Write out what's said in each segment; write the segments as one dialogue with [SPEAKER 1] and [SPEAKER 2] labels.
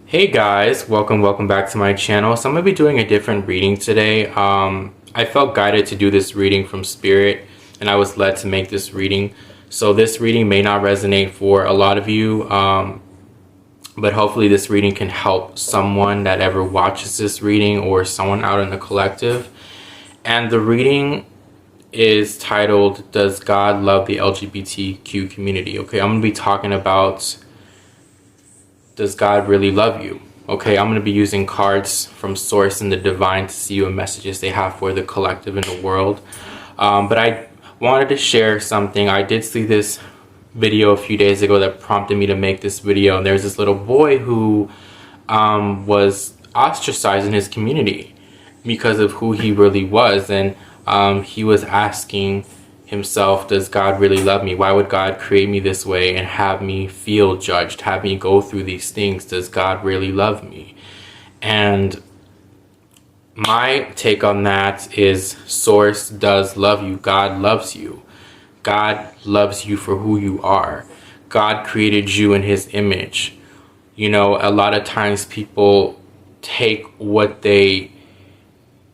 [SPEAKER 1] Hey guys, welcome back to my channel. So I'm going to be doing a different reading today. I felt guided to do this reading from spirit and I was led to make this reading. So this reading may not resonate for a lot of you, but hopefully this reading can help someone that ever watches this reading or someone out in the collective. And the reading is titled, Does God Love the LGBTQ Community? Okay, I'm going to be talking about, does God really love you? Okay, I'm going to be using cards from Source and the Divine to see what messages they have for the collective in the world. But I wanted to share something. I did see this video a few days ago that prompted me to make this video. And there's this little boy who was ostracized in his community because of who he really was. And he was asking himself, does God really love me? Why would God create me this way and have me feel judged, have me go through these things? Does God really love me? And my take on that is Source does love you. God loves you. God loves you for who you are. God created you in his image. You know, a lot of times people take what they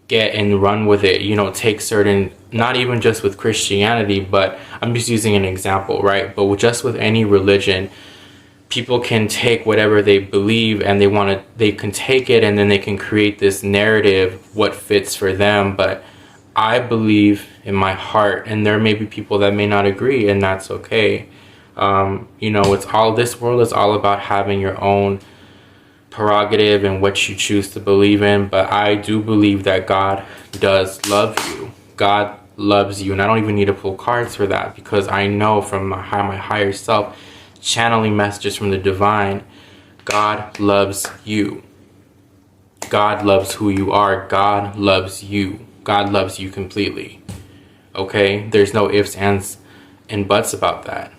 [SPEAKER 1] get and run with it, you know, take certain, not even just with Christianity, but I'm just using an example, right? But just with any religion, people can take whatever they believe and they can take it and then they can create this narrative, what fits for them. But I believe in my heart, and there may be people that may not agree, and that's okay. You know, this world is all about having your own prerogative and what you choose to believe in, but I do believe that God does love you. God loves you, and I don't even need to pull cards for that because I know from my higher self, channeling messages from the divine, God loves you. God loves who you are. God loves you. God loves you completely. Okay? There's no ifs, ands, and buts about that.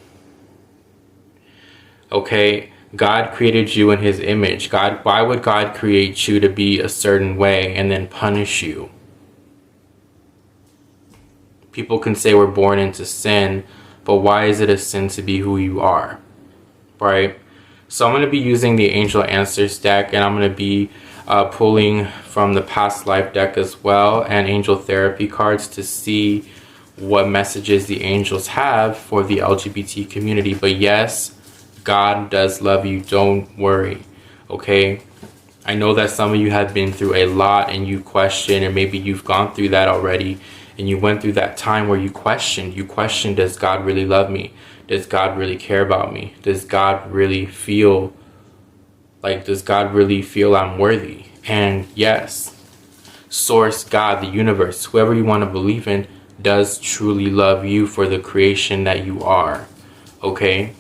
[SPEAKER 1] Okay? God created you in his image. Why would God create you to be a certain way and then punish you? People can say we're born into sin, but why is it a sin to be who you are? Right? So I'm going to be using the Angel Answers deck, and I'm going to be pulling from the Past Life deck as well and Angel Therapy cards to see what messages the angels have for the LGBT community. But yes, God does love you. Don't worry. Okay? I know that some of you have been through a lot and you question, or maybe you've gone through that already and you went through that time where you questioned, does God really love me? Does God really care about me? Does God really feel I'm worthy? And yes, Source, God, the universe, whoever you want to believe in, does truly love you for the creation that you are. Okay?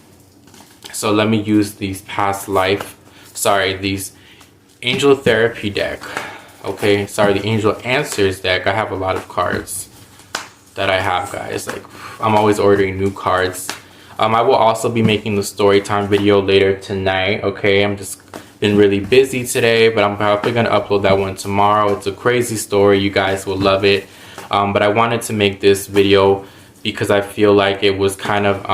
[SPEAKER 1] So let me use these these Angel Therapy deck. Okay, the Angel Answers deck. I have a lot of cards that I have, guys. Like, I'm always ordering new cards. I will also be making the story time video later tonight. Okay, I'm just been really busy today, but I'm probably gonna upload that one tomorrow. It's a crazy story. You guys will love it. But I wanted to make this video because I feel like it was kind of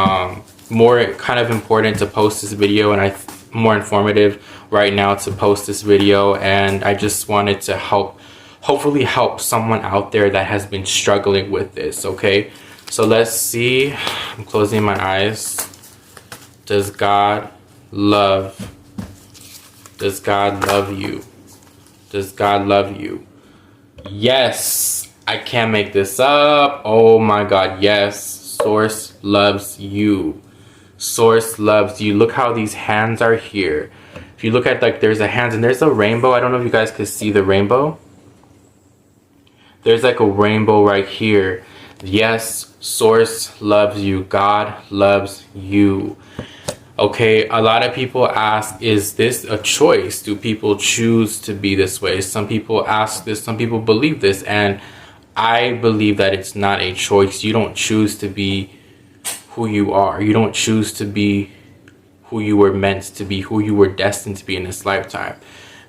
[SPEAKER 1] important to post this video, and more informative right now to post this video. And I just wanted to hopefully help someone out there that has been struggling with this. Okay, so let's see. I'm closing my eyes. Does God love you? Does God love you? Yes, I can't make this up. Oh my God, yes. Source loves you. Source loves you. Look how these hands are here. If you look at, like, there's a hand and there's a rainbow. I don't know if you guys could see the rainbow. There's like a rainbow right here. Yes, Source loves you. God loves you. Okay, a lot of people ask, is this a choice? Do people choose to be this way? Some people ask this, some people believe this, and I believe that it's not a choice. You don't choose to be who you are. You don't choose to be who you were meant to be, who you were destined to be in this lifetime.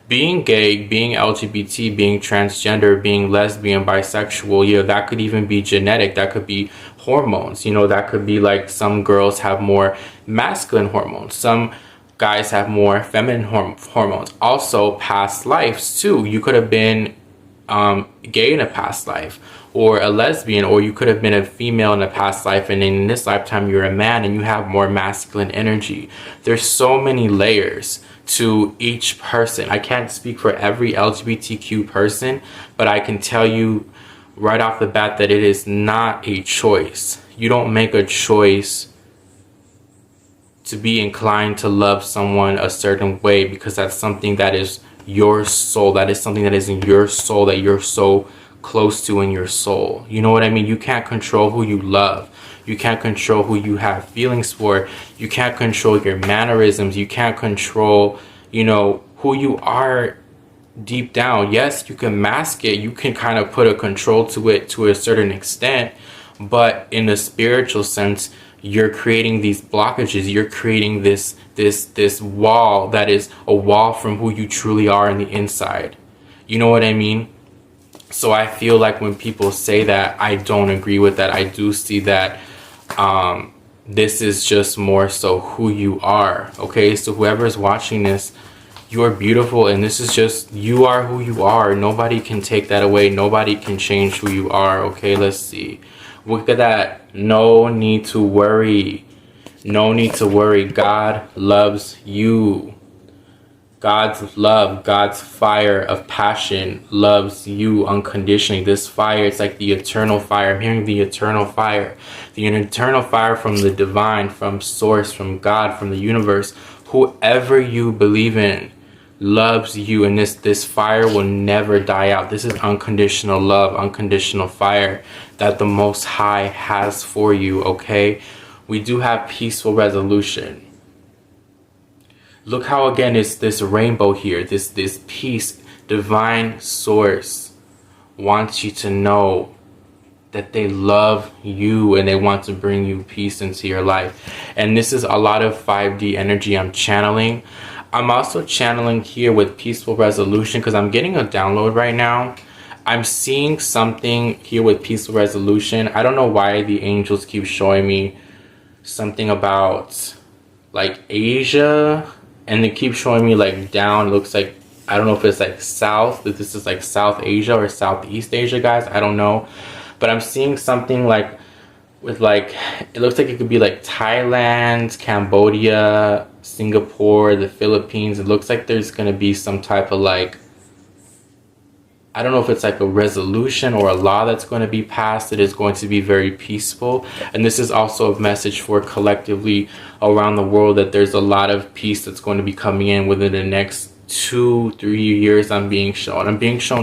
[SPEAKER 1] Being gay, being LGBT, being transgender, being lesbian, bisexual, you know, that could even be genetic. That could be hormones. You know, that could be like some girls have more masculine hormones. Some guys have more feminine hormones. Also, past lives too. You could have been gay in a past life, or a lesbian, or you could have been a female in a past life, and in this lifetime you're a man and you have more masculine energy. There's so many layers to each person. I can't speak for every LGBTQ person, but I can tell you right off the bat that it is not a choice. You don't make a choice to be inclined to love someone a certain way, because that's something that is your soul. That is something that is in your soul, that you're so close to in your soul. You know what I mean? You can't control who you love. You can't control who you have feelings for. You can't control your mannerisms. You can't control, you know, who you are deep down. Yes, you can mask it. You can kind of put a control to it to a certain extent, but in the spiritual sense, you're creating these blockages. You're creating this wall that is a wall from who you truly are in the inside. You know what I mean? So I feel like when people say that, I don't agree with that. I do see that this is just more so who you are. Okay, so whoever's watching this, you're beautiful, and this is just, you are who you are. Nobody can take that away. Nobody can change who you are. Okay, let's see. Look at that. No need to worry. No need to worry. God loves you. God's love, God's fire of passion loves you unconditionally. This fire, it's like the eternal fire. I'm hearing the eternal fire. The eternal fire from the divine, from source, from God, from the universe. Whoever you believe in loves you, and this fire will never die out. This is unconditional love, unconditional fire that the Most High has for you, okay? We do have peaceful resolution. Look how, again, it's this rainbow here, this peace. Divine source wants you to know that they love you and they want to bring you peace into your life. And this is a lot of 5D energy I'm channeling. I'm also channeling here with peaceful resolution because I'm getting a download right now. I'm seeing something here with peaceful resolution. I don't know why the angels keep showing me something about like Asia, and they keep showing me like down. It looks like, I don't know if it's like south, that this is like South Asia or Southeast Asia, guys. I don't know. But I'm seeing something like with like, it looks like it could be like Thailand, Cambodia, Singapore, the Philippines. It looks like there's going to be some type of like, I don't know if it's like a resolution or a law that's going to be passed. It is going to be very peaceful. And this is also a message for collectively around the world that there's a lot of peace that's going to be coming in within the next 2-3 years. I'm being shown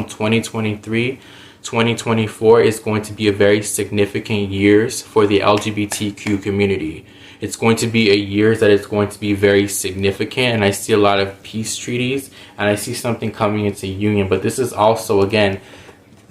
[SPEAKER 1] 2023, 2024 is going to be a very significant years for the LGBTQ community. It's going to be a year that is going to be very significant, and I see a lot of peace treaties, and I see something coming into union. But this is also, again,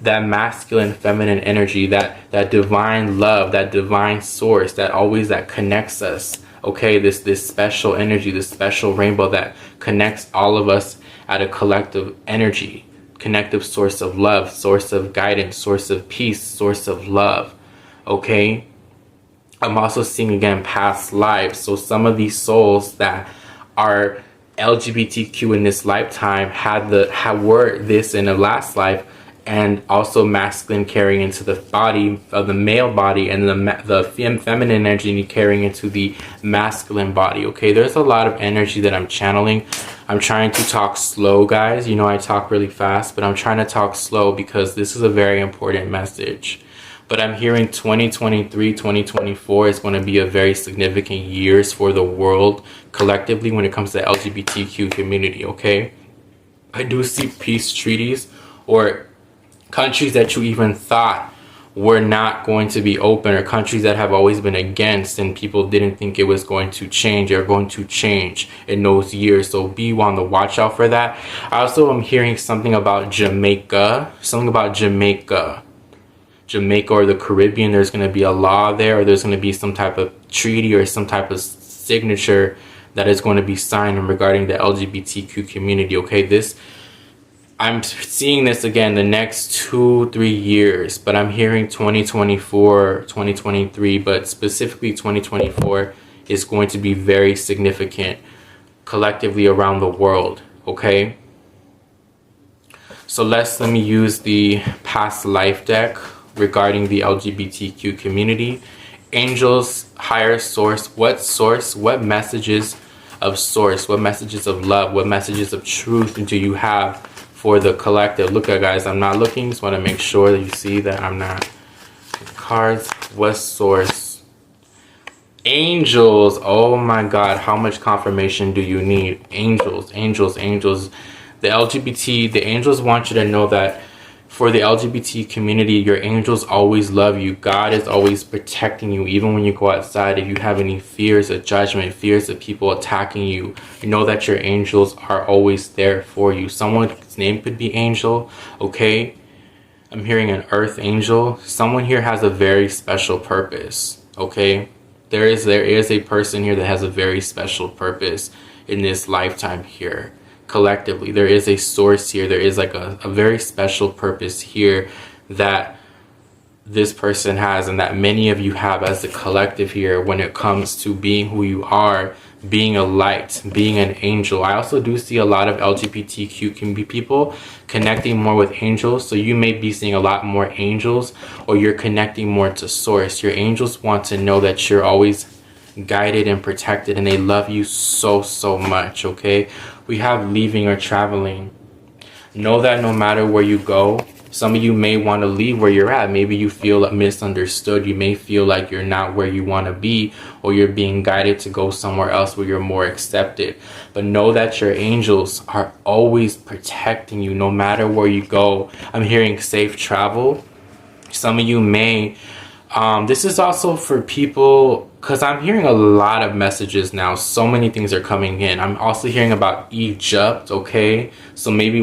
[SPEAKER 1] that masculine, feminine energy, that divine love, that divine source, that connects us. Okay, this special energy, this special rainbow that connects all of us at a collective energy, connective source of love, source of guidance, source of peace, source of love. Okay. I'm also seeing, again, past lives. So some of these souls that are LGBTQ in this lifetime were this in a last life, and also masculine carrying into the body of the male body, and the feminine energy carrying into the masculine body. Okay, there's a lot of energy that I'm channeling. I'm trying to talk slow, guys. You know, I talk really fast, but I'm trying to talk slow because this is a very important message. But I'm hearing 2023, 2024 is going to be a very significant years for the world collectively when it comes to the LGBTQ community, okay? I do see peace treaties, or countries that you even thought were not going to be open, or countries that have always been against and people didn't think it was going to change, are going to change in those years. So be on the watch out for that. I also am hearing something about Jamaica, or the Caribbean. There's going to be a law there, or there's going to be some type of treaty or some type of signature that is going to be signed regarding the LGBTQ community. Okay, I'm seeing this again the next 2-3 years, but I'm hearing 2024, 2023, but specifically 2024 is going to be very significant collectively around the world, okay? So let me use the past life deck regarding the LGBTQ community. Angels, higher source, what messages of source, what messages of love, what messages of truth do you have for the collective? Look at, guys, I'm not looking, just want to make sure that you see that I'm not. Cards, what source? Angels, oh my God, how much confirmation do you need? Angels, angels, angels. The angels want you to know that for the LGBT community, your angels always love you. God is always protecting you, even when you go outside. If you have any fears of judgment, fears of people attacking you, you know that your angels are always there for you. Someone's name could be Angel, okay? I'm hearing an earth angel. Someone here has a very special purpose, okay? There is a person here that has a very special purpose in this lifetime here. Collectively, there is a source here. There is like a very special purpose here that this person has, and that many of you have as a collective here when it comes to being who you are, being a light, being an angel. I also do see a lot of LGBTQ people connecting more with angels, so you may be seeing a lot more angels, or you're connecting more to source. Your angels want to know that you're always guided and protected, and they love you so much, okay? We have leaving or traveling. Know that no matter where you go, some of you may want to leave where you're at. Maybe you feel misunderstood. You may feel like you're not where you want to be, or you're being guided to go somewhere else where you're more accepted. But know that your angels are always protecting you no matter where you go. I'm hearing safe travel. Some of you may this is also for people, because I'm hearing a lot of messages now. So many things are coming in. I'm also hearing about Egypt, okay? So maybe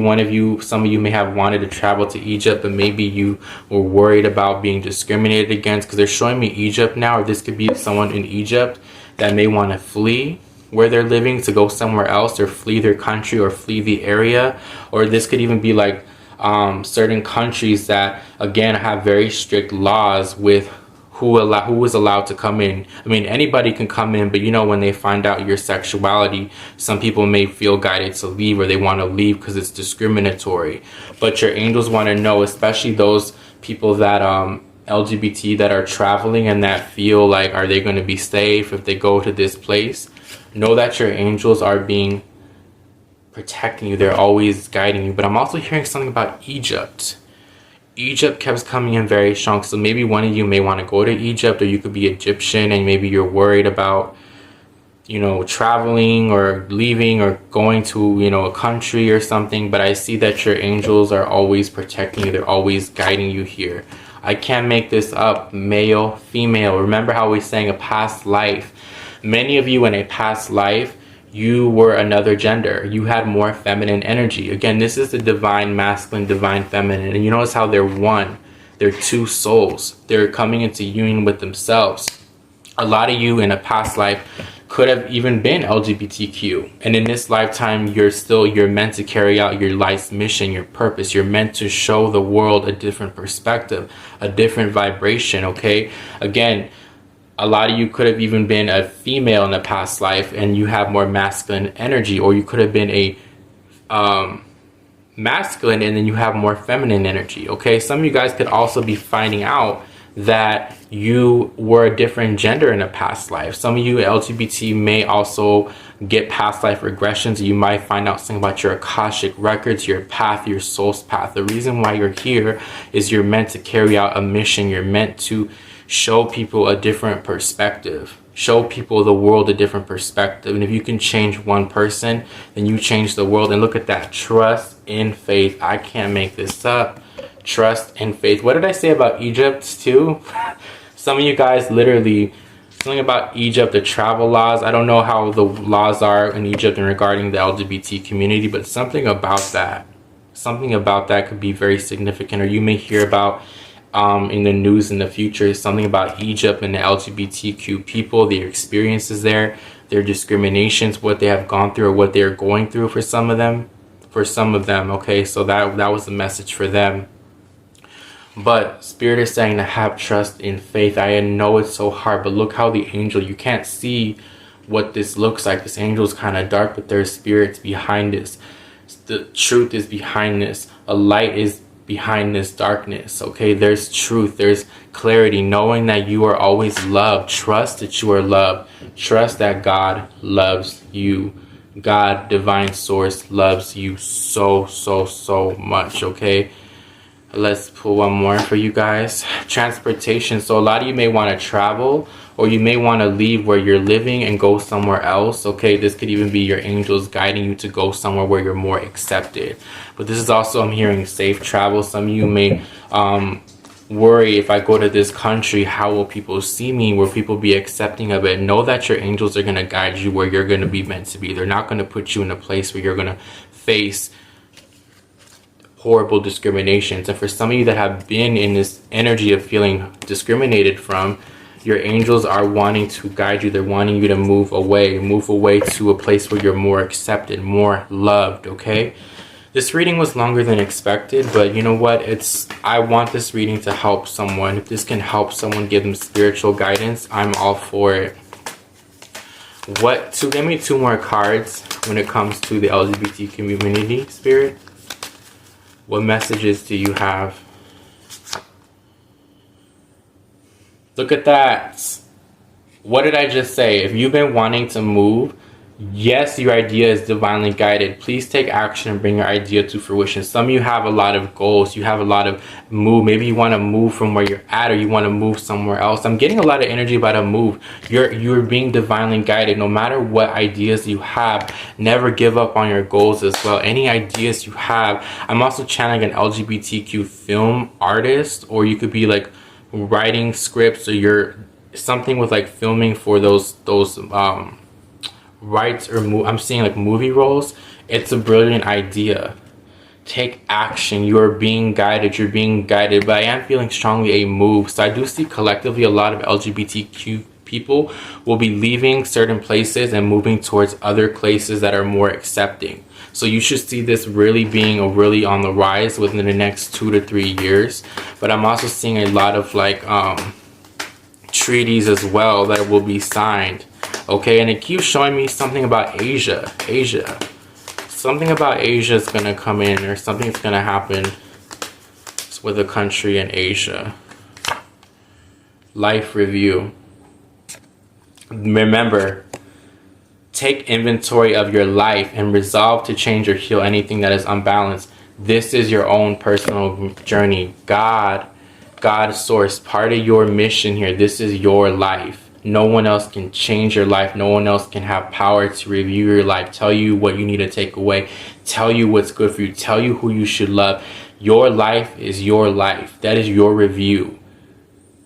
[SPEAKER 1] some of you may have wanted to travel to Egypt, but maybe you were worried about being discriminated against, because they're showing me Egypt now, or this could be someone in Egypt that may want to flee where they're living to go somewhere else, or flee their country, or flee the area. Or this could even be like certain countries that again have very strict laws with who is allowed to come in. I mean, anybody can come in, but you know, when they find out your sexuality, some people may feel guided to leave, or they want to leave because it's discriminatory. But your angels want to know, especially those people that LGBT that are traveling and that feel like, are they going to be safe if they go to this place? Know that your angels are being protecting you. They're always guiding you. But I'm also hearing something about Egypt. Egypt keeps coming in very strong. So maybe one of you may want to go to Egypt, or you could be Egyptian and maybe you're worried about, you know, traveling or leaving or going to, you know, a country or something. But I see that your angels are always protecting you. They're always guiding you here. I can't make this up. Male, female. Remember how we sang a past life. Many of you in a past life, you were another gender. You had more feminine energy. Again, this is the divine masculine, divine feminine. And you notice how they're one. They're two souls. They're coming into union with themselves. A lot of you in a past life could have even been LGBTQ. And in this lifetime, you're meant to carry out your life's mission, your purpose. You're meant to show the world a different perspective, a different vibration, okay? Again, a lot of you could have even been a female in a past life and you have more masculine energy, or you could have been a masculine and then you have more feminine energy, okay? Some of you guys could also be finding out that you were a different gender in a past life. Some of you LGBT may also get past life regressions. You might find out something about your Akashic records, your path, your soul's path. The reason why you're here is you're meant to carry out a mission. You're meant to show people a different perspective, show people the world a different perspective. And if you can change one person, then you change the world. And look at that, trust in faith. I can't make this up. Trust and faith. What did I say about Egypt too? Some of you guys literally, something about Egypt, the travel laws. I don't know how the laws are in Egypt and regarding the LGBT community, but something about that could be very significant. Or you may hear about in the news in the future, something about Egypt and the LGBTQ people, their experiences there, their discriminations, what they have gone through or what they're going through for some of them. Okay, so that was the message for them. But Spirit is saying to have trust in faith. I know it's so hard, but look how the angel, you can't see what this looks like. This angel is kind of dark, but there's spirits behind this. The truth is behind this. A light is behind this darkness. Okay, there's truth, there's clarity, knowing that you are always loved. Trust that you are loved. Trust that God loves you. God, divine source, loves you so much. Okay, let's pull one more for you guys. Transportation. So a lot of you may want to travel, or you may want to leave where you're living and go somewhere else. Okay, this could even be your angels guiding you to go somewhere where you're more accepted. But this is also, I'm hearing, safe travel. Some of you may worry, if I go to this country, how will people see me? Will people be accepting of it? Know that your angels are going to guide you where you're going to be meant to be. They're not going to put you in a place where you're going to face horrible discriminations. And for some of you that have been in this energy of feeling discriminated from, your angels are wanting to guide you. They're wanting you to move away to a place where you're more accepted, more loved. Okay, this reading was longer than expected, but you know what, I want this reading to help someone. If this can help someone, give them spiritual guidance, I'm all for it. Give me 2 more cards when it comes to the LGBT community, Spirit. What messages do you have? Look at that. What did I just say? If you've been wanting to move, yes, your idea is divinely guided. Please take action and bring your idea to fruition. Some of you have a lot of goals. You have a lot of move. Maybe you want to move from where you're at, or you want to move somewhere else. I'm getting a lot of energy about a move. You're being divinely guided. No matter what ideas you have, never give up on your goals as well. Any ideas you have. I'm also channeling an LGBTQ film artist, or you could be like writing scripts, or you're something with like filming for those rights, or I'm seeing like movie roles. It's a brilliant idea. Take action. You're being guided. You're being guided. But I am feeling strongly a move. So I do see collectively a lot of LGBTQ people will be leaving certain places and moving towards other places that are more accepting. So you should see this really being really on the rise within the next 2 to 3 years. But I'm also seeing a lot of like treaties as well that will be signed. Okay, and it keeps showing me something about Asia. Something about Asia is going to come in, or something's going to happen with a country in Asia. Life review. Remember, take inventory of your life and resolve to change or heal anything that is unbalanced. This is your own personal journey. God, source, part of your mission here. This is your life. No one else can change your life. No one else can have power to review your life, tell you what you need to take away, tell you what's good for you, tell you who you should love. Your life is your life. That is your review.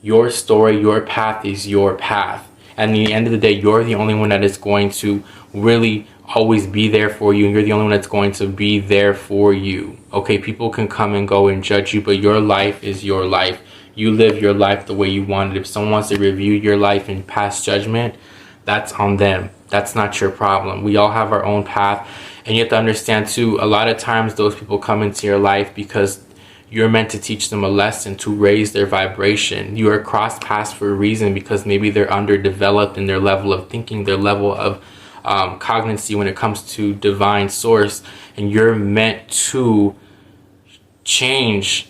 [SPEAKER 1] Your story, your path is your path. And at the end of the day, you're the only one that is going to really always be there for you. And you're the only one that's going to be there for you. Okay, people can come and go and judge you, but your life is your life. You live your life the way you want it. If someone wants to review your life and pass judgment, that's on them. That's not your problem. We all have our own path. And you have to understand too, a lot of times those people come into your life because you're meant to teach them a lesson, to raise their vibration. You are cross paths for a reason, because maybe they're underdeveloped in their level of thinking, their level of cognizency when it comes to divine source. And you're meant to change